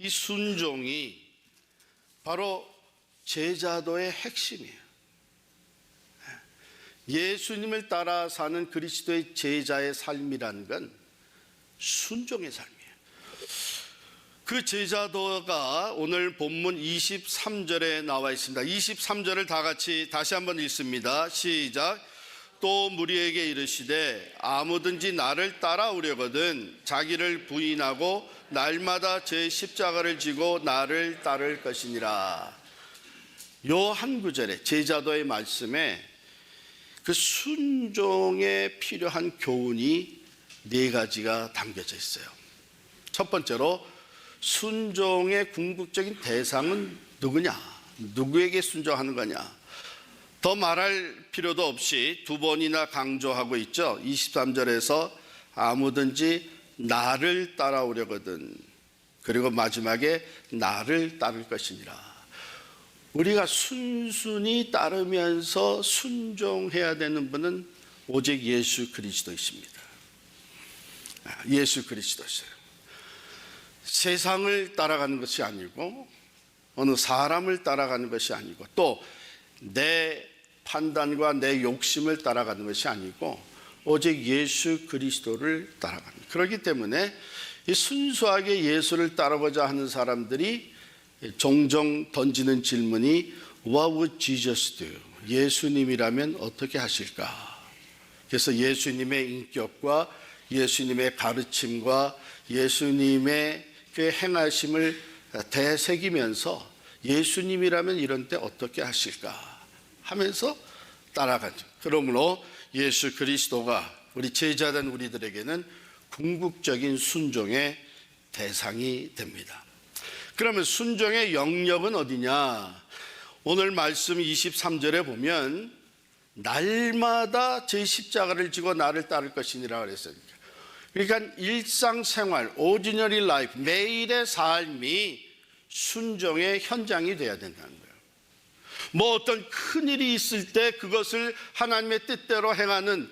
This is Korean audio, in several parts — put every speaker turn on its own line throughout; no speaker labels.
이 순종이 바로 제자도의 핵심이에요. 예수님을 따라 사는 그리스도의 제자의 삶이라는 건 순종의 삶이에요. 그 제자도가 오늘 본문 23절에 나와 있습니다. 23절을 다 같이 다시 한번 읽습니다. 시작. 또 무리에게 이르시되 아무든지 나를 따라오려거든 자기를 부인하고 날마다 제 십자가를 지고 나를 따를 것이니라. 요 한 구절에 제자도의 말씀에 그 순종에 필요한 교훈이 네 가지가 담겨져 있어요. 첫 번째로 순종의 궁극적인 대상은 누구냐? 누구에게 순종하는 거냐? 더 말할 필요도 없이 두 번이나 강조하고 있죠. 23절에서 아무든지 나를 따라오려거든. 그리고 마지막에 나를 따를 것이니라. 우리가 순순히 따르면서 순종해야 되는 분은 오직 예수 그리스도이십니다. 예수 그리스도시요. 세상을 따라가는 것이 아니고 어느 사람을 따라가는 것이 아니고 또 내 판단과 내 욕심을 따라가는 것이 아니고 오직 예수 그리스도를 따라가는 거예요. 그렇기 때문에 이 순수하게 예수를 따라가고자 하는 사람들이 종종 던지는 질문이 What would Jesus do? 예수님이라면 어떻게 하실까? 그래서 예수님의 인격과 예수님의 가르침과 예수님의 그 행하심을 되새기면서 예수님이라면 이런 때 어떻게 하실까 하면서 따라가죠. 그러므로 예수 그리스도가 우리 제자된 우리들에게는 궁극적인 순종의 대상이 됩니다. 그러면 순종의 영역은 어디냐? 오늘 말씀 23절에 보면 날마다 제 십자가를 지고 나를 따를 것이니라 그랬어요. 그러니까 일상생활, ordinary life, 매일의 삶이 순종의 현장이 돼야 된다는 거예요. 뭐 어떤 큰일이 있을 때 그것을 하나님의 뜻대로 행하는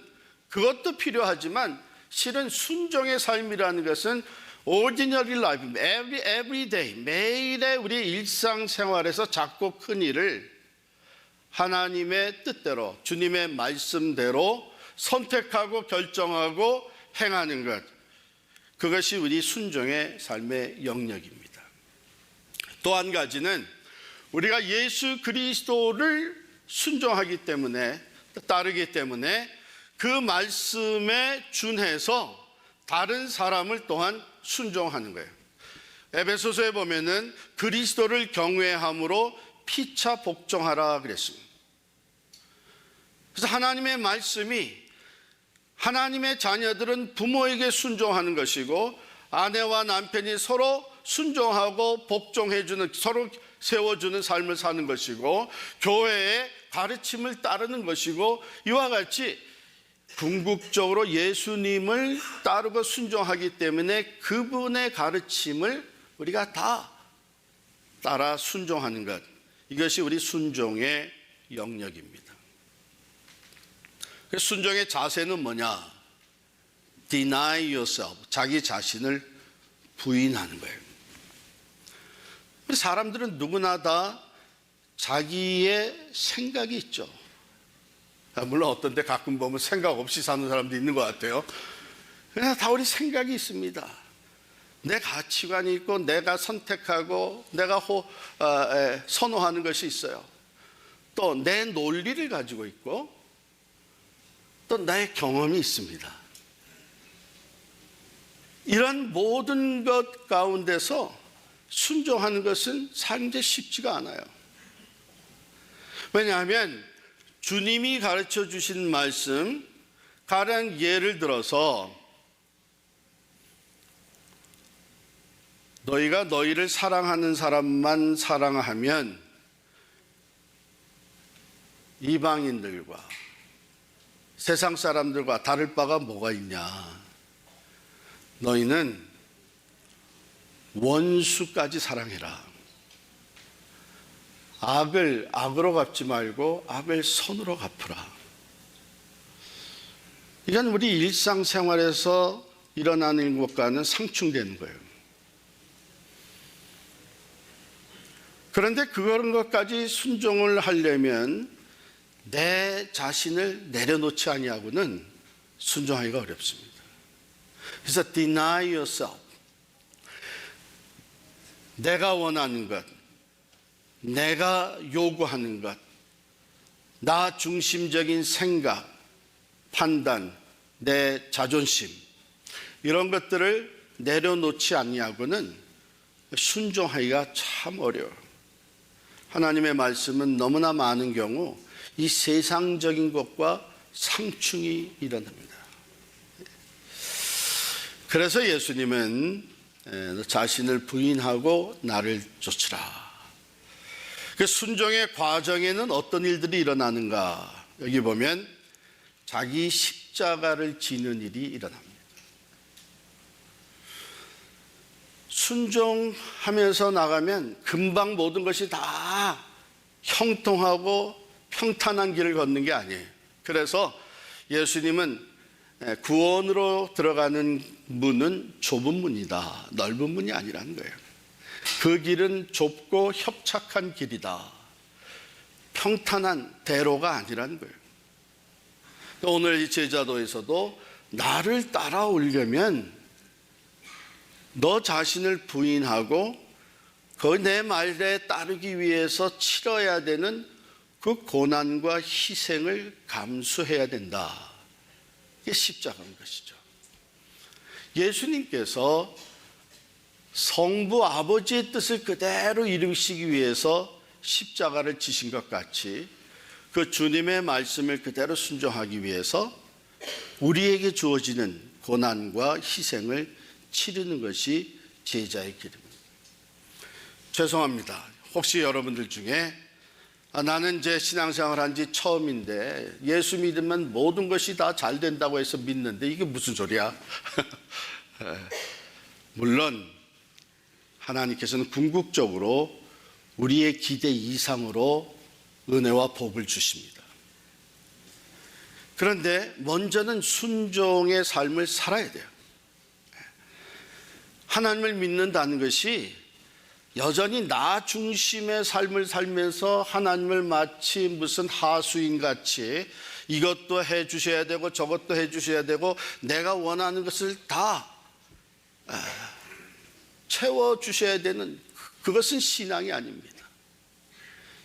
그것도 필요하지만 실은 순종의 삶이라는 것은 ordinary life, every day, 매일의 우리 일상생활에서 작고 큰 일을 하나님의 뜻대로 주님의 말씀대로 선택하고 결정하고 행하는 것, 그것이 우리 순종의 삶의 영역입니다. 또 한 가지는 우리가 예수 그리스도를 순종하기 때문에 따르기 때문에 그 말씀에 준해서 다른 사람을 또한 순종하는 거예요. 에베소서에 보면은 그리스도를 경외함으로 피차 복종하라 그랬습니다. 그래서 하나님의 말씀이 하나님의 자녀들은 부모에게 순종하는 것이고 아내와 남편이 서로 순종하고 복종해주는, 서로 세워주는 삶을 사는 것이고 교회의 가르침을 따르는 것이고 이와 같이 궁극적으로 예수님을 따르고 순종하기 때문에 그분의 가르침을 우리가 다 따라 순종하는 것, 이것이 우리 순종의 영역입니다. 순종의 자세는 뭐냐? Deny yourself, 자기 자신을 부인하는 거예요. 사람들은 누구나 다 자기의 생각이 있죠. 물론 어떤 데 가끔 보면 생각 없이 사는 사람도 있는 것 같아요. 그러나 다 우리 생각이 있습니다. 내 가치관이 있고 내가 선택하고 내가 선호하는 것이 있어요. 또 내 논리를 가지고 있고 또 나의 경험이 있습니다. 이런 모든 것 가운데서 순종하는 것은 상대 쉽지가 않아요. 왜냐하면 주님이 가르쳐 주신 말씀, 가령 예를 들어서 너희가 너희를 사랑하는 사람만 사랑하면 이방인들과 세상 사람들과 다를 바가 뭐가 있냐? 너희는 원수까지 사랑해라. 악을 악으로 갚지 말고 악을 선으로 갚으라. 이건 우리 일상생활에서 일어나는 것과는 상충되는 거예요. 그런데 그런 것까지 순종을 하려면 내 자신을 내려놓지 아니하고는 순종하기가 어렵습니다. 그래서 deny yourself. 내가 원하는 것, 내가 요구하는 것, 나 중심적인 생각, 판단, 내 자존심, 이런 것들을 내려놓지 아니하고는 순종하기가 참 어려워요. 하나님의 말씀은 너무나 많은 경우 이 세상적인 것과 상충이 일어납니다. 그래서 예수님은 자신을 부인하고 나를 쫓으라. 그 순종의 과정에는 어떤 일들이 일어나는가? 여기 보면 자기 십자가를 지는 일이 일어납니다. 순종하면서 나가면 금방 모든 것이 다 형통하고 평탄한 길을 걷는 게 아니에요. 그래서 예수님은 구원으로 들어가는 문은 좁은 문이다, 넓은 문이 아니라는 거예요. 그 길은 좁고 협착한 길이다, 평탄한 대로가 아니라는 거예요. 오늘 이 제자도에서도 나를 따라오려면 너 자신을 부인하고 그 내 말에 따르기 위해서 치러야 되는 그 고난과 희생을 감수해야 된다. 이게 십자가인 것이죠. 예수님께서 성부 아버지의 뜻을 그대로 이루시기 위해서 십자가를 지신 것 같이 그 주님의 말씀을 그대로 순종하기 위해서 우리에게 주어지는 고난과 희생을 치르는 것이 제자의 길입니다. 죄송합니다. 혹시 여러분들 중에 나는 이제 신앙생활 한 지 처음인데 예수 믿으면 모든 것이 다 잘 된다고 해서 믿는데 이게 무슨 소리야? 물론 하나님께서는 궁극적으로 우리의 기대 이상으로 은혜와 복을 주십니다. 그런데 먼저는 순종의 삶을 살아야 돼요. 하나님을 믿는다는 것이 여전히 나 중심의 삶을 살면서 하나님을 마치 무슨 하수인같이 이것도 해 주셔야 되고 저것도 해 주셔야 되고 내가 원하는 것을 다 채워 주셔야 되는, 그것은 신앙이 아닙니다.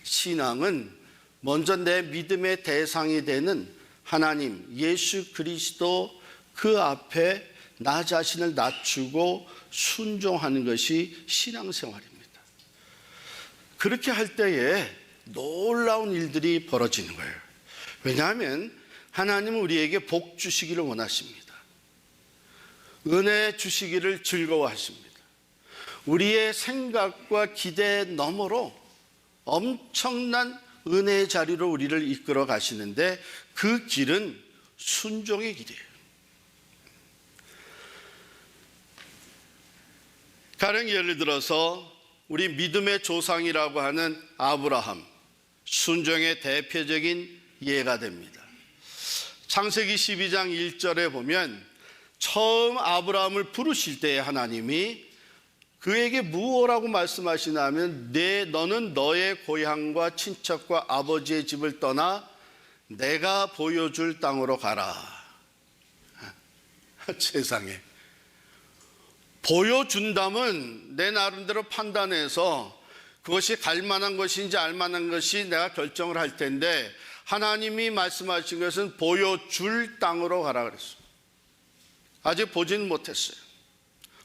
신앙은 먼저 내 믿음의 대상이 되는 하나님, 예수 그리스도 그 앞에 나 자신을 낮추고 순종하는 것이 신앙생활입니다. 그렇게 할 때에 놀라운 일들이 벌어지는 거예요. 왜냐하면 하나님은 우리에게 복 주시기를 원하십니다. 은혜 주시기를 즐거워하십니다. 우리의 생각과 기대 너머로 엄청난 은혜의 자리로 우리를 이끌어 가시는데 그 길은 순종의 길이에요. 가령 예를 들어서 우리 믿음의 조상이라고 하는 아브라함, 순종의 대표적인 예가 됩니다. 창세기 12장 1절에 보면 처음 아브라함을 부르실 때에 하나님이 그에게 무엇이라고 말씀하시냐면 너는 너의 고향과 친척과 아버지의 집을 떠나 내가 보여줄 땅으로 가라. 세상에. 보여준다면 내 나름대로 판단해서 그것이 갈 만한 것인지 알 만한 것이 내가 결정을 할 텐데 하나님이 말씀하신 것은 보여줄 땅으로 가라 그랬어요. 아직 보지는 못했어요.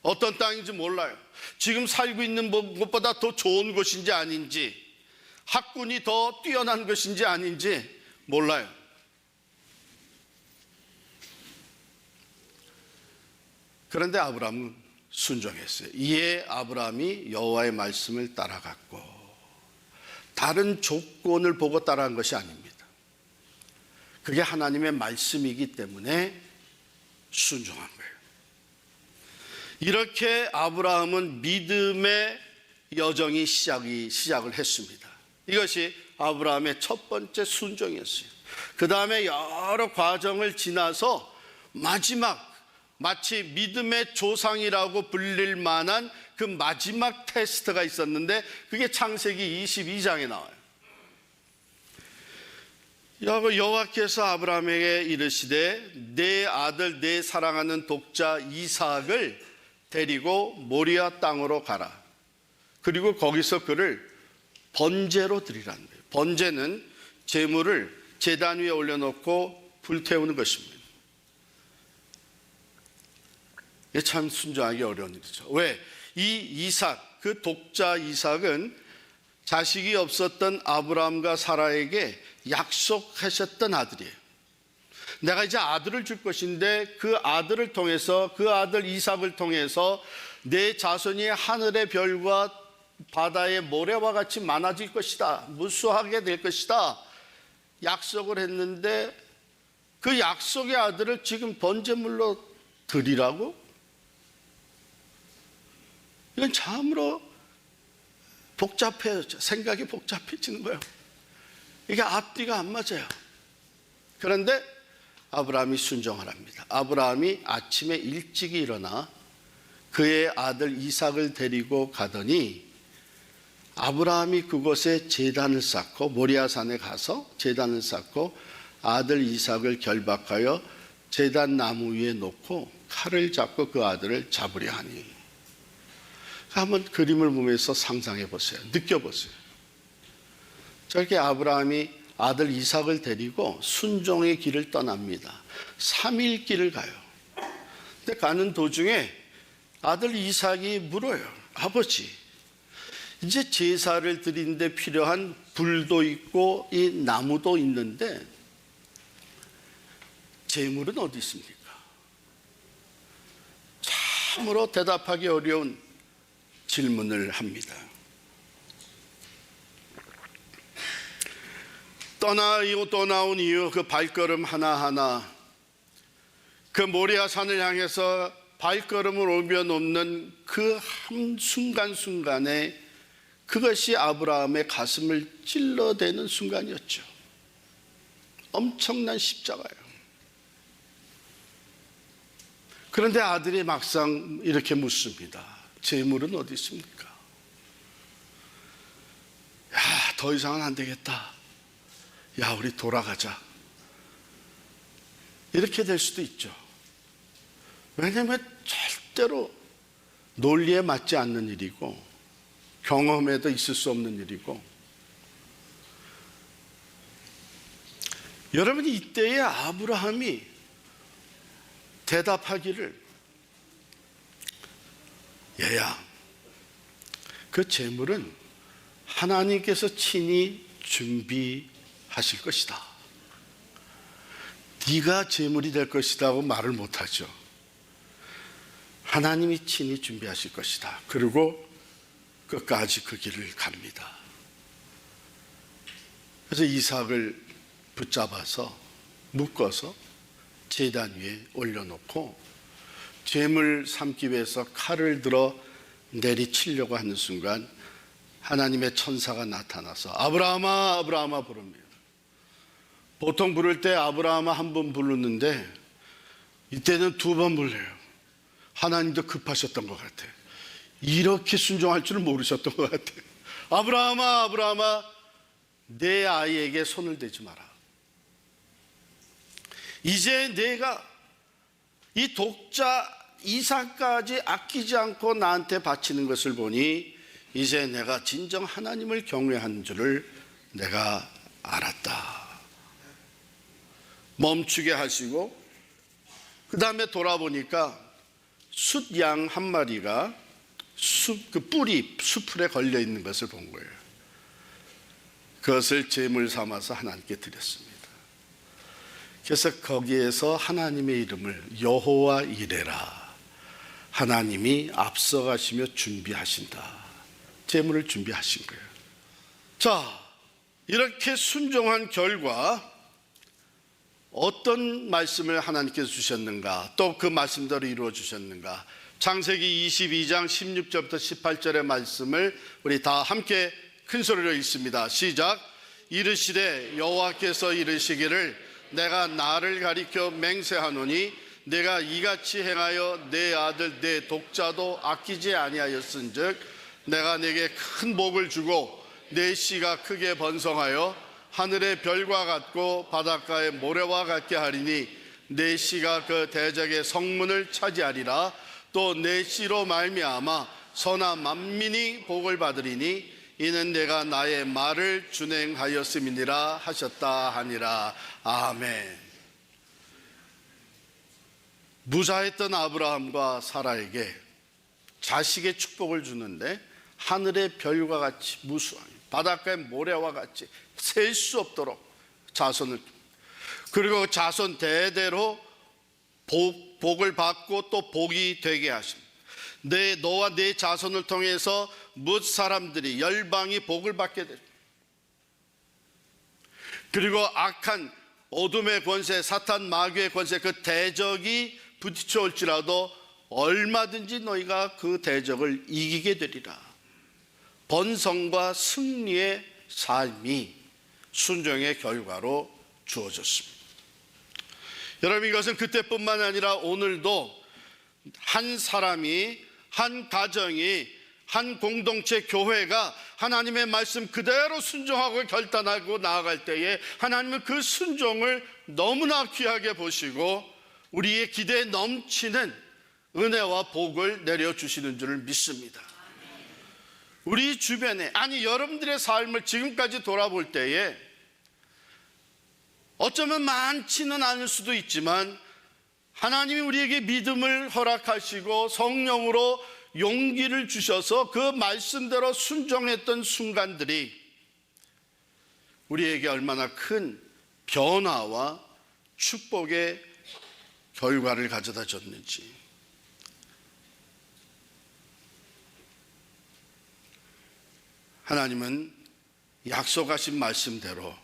어떤 땅인지 몰라요. 지금 살고 있는 것보다 더 좋은 곳인지 아닌지, 학군이 더 뛰어난 것인지 아닌지 몰라요. 그런데 아브라함은 순종했어요. 이에 아브라함이 여호와의 말씀을 따라갔고 다른 조건을 보고 따라간 것이 아닙니다. 그게 하나님의 말씀이기 때문에 순종한 거예요. 이렇게 아브라함은 믿음의 여정이 시작을 했습니다. 이것이 아브라함의 첫 번째 순종이었어요. 그 다음에 여러 과정을 지나서 마지막 마치 믿음의 조상이라고 불릴 만한 그 그 마지막 테스트가 있었는데 그게 창세기 22장에 나와요. 여호와께서 아브라함에게 이르시되 내 아들 내 사랑하는 독자 이삭을 데리고 모리아 땅으로 가라. 그리고 거기서 그를 번제로 드리라는 거예요. 번제는 제물을 제단 위에 올려놓고 불태우는 것입니다. 이게 참 순종하기 어려운 일이죠. 왜? 이 이삭, 그 독자 이삭은 자식이 없었던 아브라함과 사라에게 약속하셨던 아들이에요. 내가 이제 아들을 줄 것인데 그 아들을 통해서, 그 아들 이삭을 통해서 내 자손이 하늘의 별과 바다의 모래와 같이 많아질 것이다, 무수하게 될 것이다 약속을 했는데 그 약속의 아들을 지금 번제물로 드리라고? 이건 참으로 복잡해요. 생각이 복잡해지는 거예요. 이게 앞뒤가 안 맞아요. 그런데 아브라함이 순종하랍니다. 아브라함이 아침에 일찍 일어나 그의 아들 이삭을 데리고 가더니 아브라함이 그곳에 제단을 쌓고 모리아산에 가서 제단을 쌓고 아들 이삭을 결박하여 제단 나무 위에 놓고 칼을 잡고 그 아들을 잡으려 하니. 한번 그림을 보면서 상상해 보세요. 느껴보세요. 저렇게 아브라함이 아들 이삭을 데리고 순종의 길을 떠납니다. 3일 길을 가요. 근데 가는 도중에 아들 이삭이 물어요. 아버지, 이제 제사를 드리는데 필요한 불도 있고 이 나무도 있는데 제물은 어디 있습니까? 참으로 대답하기 어려운 질문을 합니다. 떠나온 이후 그 발걸음 하나하나, 그 모리아산을 향해서 발걸음을 옮겨놓는 그 한 순간순간에 그것이 아브라함의 가슴을 찔러대는 순간이었죠. 엄청난 십자가예요. 그런데 아들이 막상 이렇게 묻습니다. 제물은 어디 있습니까? 야, 더 이상은 안 되겠다. 야, 우리 돌아가자. 이렇게 될 수도 있죠. 왜냐하면 절대로 논리에 맞지 않는 일이고 경험에도 있을 수 없는 일이고. 여러분, 이때에 아브라함이 대답하기를, 얘야, 그 제물은 하나님께서 친히 준비하실 것이다. 네가 제물이 될 것이라고 말을 못하죠. 하나님이 친히 준비하실 것이다. 그리고 끝까지 그 길을 갑니다. 그래서 이삭을 붙잡아서 묶어서 제단 위에 올려놓고 제물 삼기 위해서 칼을 들어 내리치려고 하는 순간 하나님의 천사가 나타나서 아브라함아, 아브라함아 부릅니다. 보통 부를 때 아브라함아 한 번 부르는데 이때는 2번 불러요. 하나님도 급하셨던 것 같아요. 이렇게 순종할 줄은 모르셨던 것 같아요. 아브라함아, 아브라함아, 내 아이에게 손을 대지 마라. 이제 내가 이 독자 이삭까지 아끼지 않고 나한테 바치는 것을 보니 이제 내가 진정 하나님을 경외하는 줄을 내가 알았다. 멈추게 하시고 그 다음에 돌아보니까 숫양 한 마리가 그 뿌리 수풀에 걸려 있는 것을 본 거예요. 그것을 제물 삼아서 하나님께 드렸습니다. 그래서 거기에서 하나님의 이름을 여호와 이레라, 하나님이 앞서가시며 준비하신다, 제물을 준비하신 거예요. 자, 이렇게 순종한 결과 어떤 말씀을 하나님께서 주셨는가, 또 그 말씀대로 이루어 주셨는가. 창세기 22장 16절부터 18절의 말씀을 우리 다 함께 큰 소리로 읽습니다. 시작. 이르시되 여호와께서 이르시기를 내가 나를 가리켜 맹세하노니 내가 이같이 행하여 내 아들 내 독자도 아끼지 아니하였은즉 내가 내게 큰 복을 주고 내 씨가 크게 번성하여 하늘의 별과 같고 바닷가의 모래와 같게 하리니 내 씨가 그 대적의 성문을 차지하리라. 또 내 씨로 말미암아 선한 만민이 복을 받으리니 이는 내가 나의 말을 준행하였음이니라 하셨다 하니라. 아멘. 무사했던 아브라함과 사라에게 자식의 축복을 주는데 하늘의 별과 같이 무수한 바닷가의 모래와 같이 셀 수 없도록 자손을, 그리고 자손 대대로 복을 받고 또 복이 되게 하십니다. 너와 내 자손을 통해서 뭇 사람들이 열방이 복을 받게 됩니다. 그리고 악한 어둠의 권세, 사탄 마귀의 권세, 그 대적이 부딪혀 올지라도 얼마든지 너희가 그 대적을 이기게 되리라. 번성과 승리의 삶이 순종의 결과로 주어졌습니다. 여러분, 이것은 그때뿐만 아니라 오늘도 한 사람이, 한 가정이, 한 공동체 교회가 하나님의 말씀 그대로 순종하고 결단하고 나아갈 때에 하나님은 그 순종을 너무나 귀하게 보시고 우리의 기대에 넘치는 은혜와 복을 내려주시는 줄을 믿습니다. 우리 주변에, 아니 여러분들의 삶을 지금까지 돌아볼 때에 어쩌면 많지는 않을 수도 있지만 하나님이 우리에게 믿음을 허락하시고 성령으로 용기를 주셔서 그 말씀대로 순종했던 순간들이 우리에게 얼마나 큰 변화와 축복의 결과를 가져다 줬는지. 하나님은 약속하신 말씀대로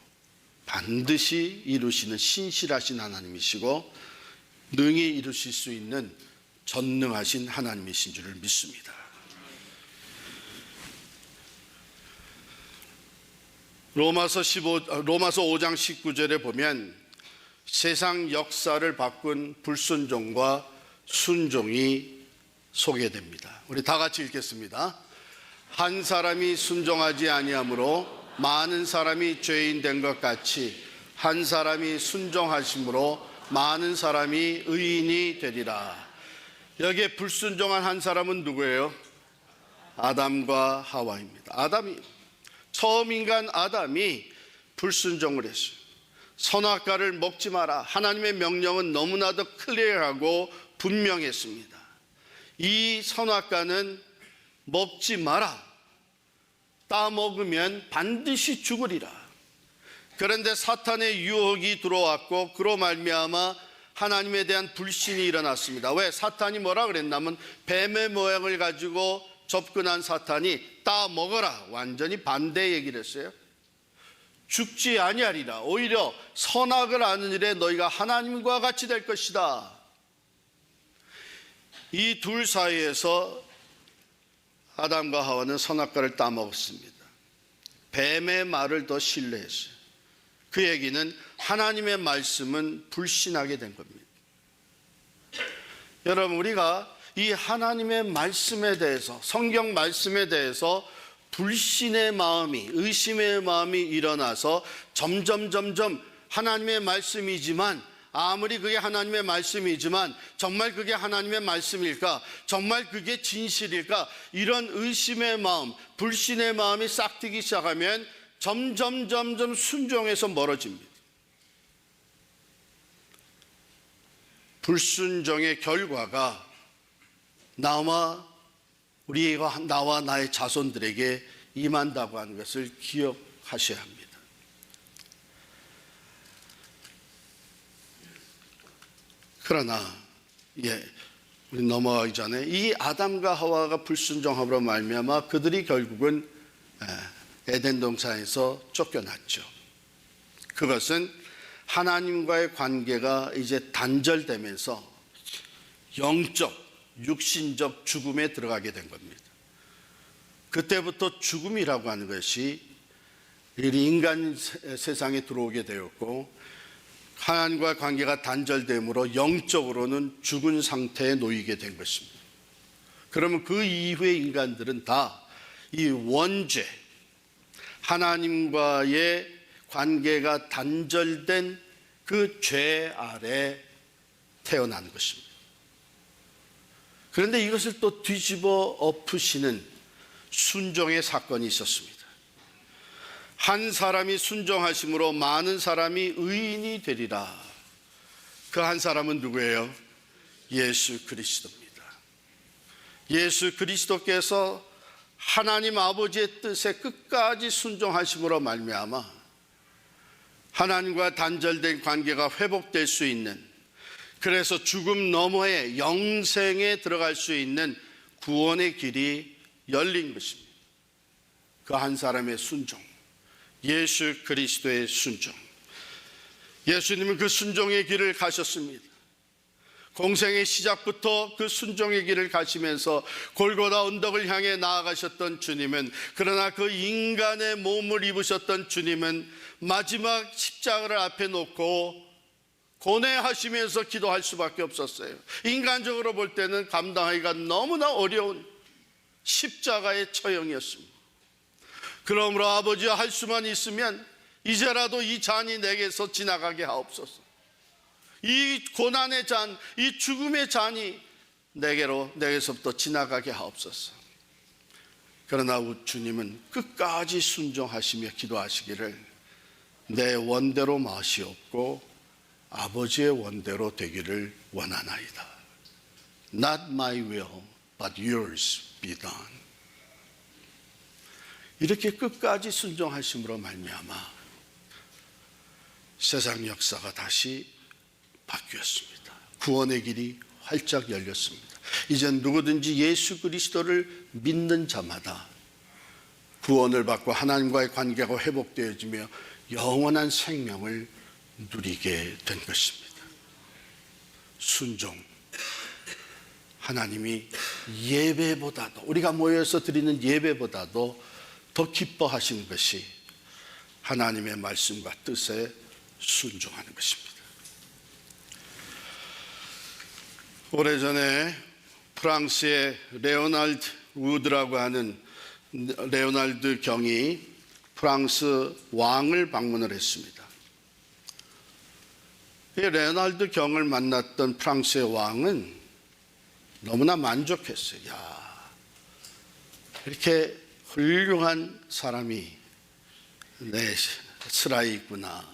반드시 이루시는 신실하신 하나님이시고 능히 이루실 수 있는 전능하신 하나님이신 줄을 믿습니다. 로마서 5장 19절에 보면 세상 역사를 바꾼 불순종과 순종이 소개됩니다. 우리 다 같이 읽겠습니다. 한 사람이 순종하지 아니함으로 많은 사람이 죄인 된 것 같이 한 사람이 순종하심으로 많은 사람이 의인이 되리라. 여기에 불순종한 한 사람은 누구예요? 아담과 하와입니다. 처음 인간 아담이 불순종을 했어요. 선악과를 먹지 마라. 하나님의 명령은 너무나도 클리어하고 분명했습니다. 이 선악과는 먹지 마라. 따먹으면 반드시 죽으리라. 그런데 사탄의 유혹이 들어왔고 그로 말미암아 하나님에 대한 불신이 일어났습니다. 왜? 사탄이 뭐라 그랬냐면 뱀의 모양을 가지고 접근한 사탄이 따먹어라. 완전히 반대 얘기를 했어요. 죽지 아니하리라. 오히려 선악을 아는 일에 너희가 하나님과 같이 될 것이다. 이 둘 사이에서 아담과 하와는 선악과를 따먹었습니다. 뱀의 말을 더 신뢰했어요. 그 얘기는 하나님의 말씀은 불신하게 된 겁니다. 여러분, 우리가 이 하나님의 말씀에 대해서, 성경 말씀에 대해서 불신의 마음이, 의심의 마음이 일어나서 점점 하나님의 말씀이지만, 아무리 그게 하나님의 말씀이지만 정말 그게 하나님의 말씀일까? 정말 그게 진실일까? 이런 의심의 마음, 불신의 마음이 싹트기 시작하면 점점 순종에서 멀어집니다. 불순종의 결과가 나와 나의 자손들에게 임한다고 하는 것을 기억하셔야 합니다. 그러나 우리 넘어가기 전에 이 아담과 하와가 불순종함으로 말미암아 그들이 결국은 에덴 동산에서 쫓겨났죠. 그것은 하나님과의 관계가 이제 단절되면서 영적, 육신적 죽음에 들어가게 된 겁니다. 그때부터 죽음이라고 하는 것이 인간 세상에 들어오게 되었고, 하나님과 관계가 단절됨으로 영적으로는 죽은 상태에 놓이게 된 것입니다. 그러면 그 이후의 인간들은 다 이 원죄, 하나님과의 관계가 단절된 그 죄 아래 태어난 것입니다. 그런데 이것을 또 뒤집어 엎으시는 순종의 사건이 있었습니다. 한 사람이 순종하심으로 많은 사람이 의인이 되리라. 그 한 사람은 누구예요? 예수 그리스도입니다. 예수 그리스도께서 하나님 아버지의 뜻에 끝까지 순종하심으로 말미암아 하나님과 단절된 관계가 회복될 수 있는, 그래서 죽음 너머의 영생에 들어갈 수 있는 구원의 길이 열린 것입니다. 그 한 사람의 순종, 예수 그리스도의 순종. 예수님은 그 순종의 길을 가셨습니다. 공생의 시작부터 그 순종의 길을 가시면서 골고다 언덕을 향해 나아가셨던 주님은, 그러나 그 인간의 몸을 입으셨던 주님은 마지막 십자가를 앞에 놓고 고뇌하시면서 기도할 수밖에 없었어요. 인간적으로 볼 때는 감당하기가 너무나 어려운 십자가의 처형이었습니다. 그러므로 아버지와 할 수만 있으면 이제라도 이 잔이 내게서 지나가게 하옵소서. 이 고난의 잔, 이 죽음의 잔이 내게서부터 지나가게 하옵소서. 그러나 주님은 끝까지 순종하시며 기도하시기를, 내 원대로 마시옵고 아버지의 원대로 되기를 원하나이다. Not my will, but yours be done. 이렇게 끝까지 순종하심으로 말미암아 세상 역사가 다시 바뀌었습니다. 구원의 길이 활짝 열렸습니다. 이젠 누구든지 예수 그리스도를 믿는 자마다 구원을 받고 하나님과의 관계가 회복되어지며 영원한 생명을 누리게 된 것입니다. 순종. 하나님이 예배보다도, 우리가 모여서 드리는 예배보다도 더 기뻐하시는 것이 하나님의 말씀과 뜻에 순종하는 것입니다. 오래전에 프랑스의 레오날드 우드라고 하는 레오날드 경이 프랑스 왕을 방문을 했습니다. 이 레오날드 경을 만났던 프랑스의 왕은 너무나 만족했어요. 야, 이렇게 훌륭한 사람이 내 스라에 있구나.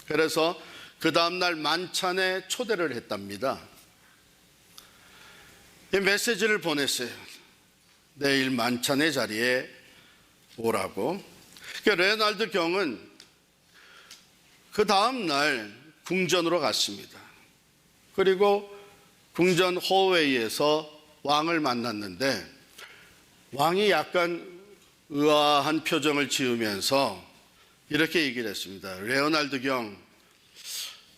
그래서 그 다음날 만찬에 초대를 했답니다. 이 메시지를 보냈어요. 내일 만찬의 자리에 오라고. 레오날드 경은 그 다음날 궁전으로 갔습니다. 그리고 궁전 호웨이에서 왕을 만났는데, 왕이 약간 의아한 표정을 지으면서 이렇게 얘기를 했습니다. 레오날드 경,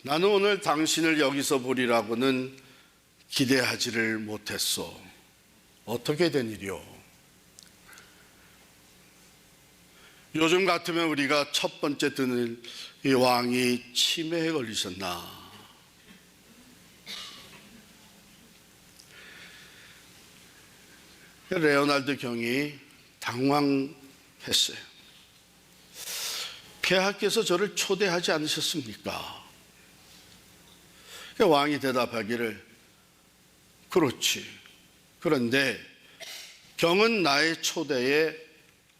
나는 오늘 당신을 여기서 보리라고는 기대하지를 못했소. 어떻게 된 일이오? 요즘 같으면 우리가 첫 번째 듣는 이 왕이 치매에 걸리셨나? 레오날드 경이 당황했어요. 폐하께서 저를 초대하지 않으셨습니까? 왕이 대답하기를, 그렇지. 그런데 경은 나의 초대에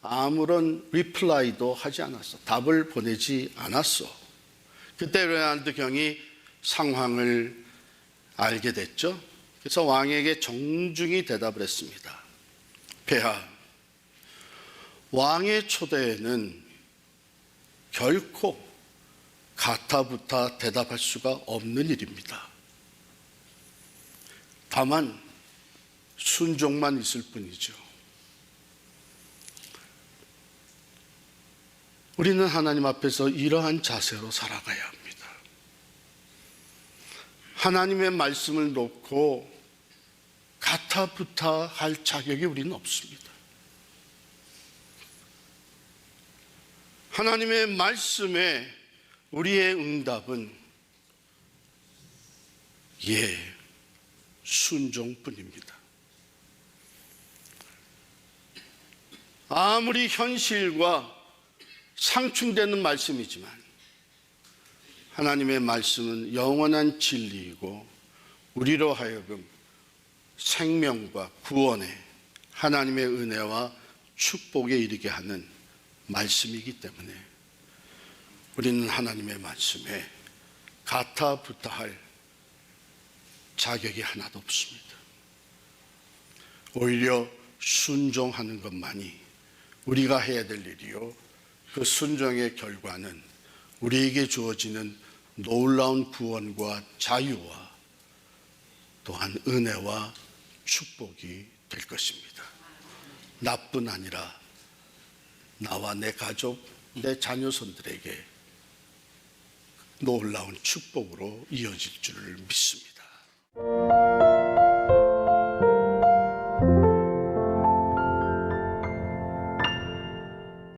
아무런 리플라이도 하지 않았어. 답을 보내지 않았어. 그때 레오날드 경이 상황을 알게 됐죠. 그래서 왕에게 정중히 대답을 했습니다. 폐하, 왕의 초대에는 결코 가타부타 대답할 수가 없는 일입니다. 다만 순종만 있을 뿐이죠. 우리는 하나님 앞에서 이러한 자세로 살아가야 합니다. 하나님의 말씀을 놓고 가타부타 할 자격이 우리는 없습니다. 하나님의 말씀에 우리의 응답은 예, 순종뿐입니다. 아무리 현실과 상충되는 말씀이지만 하나님의 말씀은 영원한 진리이고 우리로 하여금 생명과 구원의 하나님의 은혜와 축복에 이르게 하는 말씀이기 때문에 우리는 하나님의 말씀에 가타부타할 자격이 하나도 없습니다. 오히려 순종하는 것만이 우리가 해야 될 일이요, 그 순종의 결과는 우리에게 주어지는 놀라운 구원과 자유와 또한 은혜와 축복이 될 것입니다. 나뿐 아니라 나와 내 가족, 내 자녀손들에게 놀라운 축복으로 이어질 줄을 믿습니다.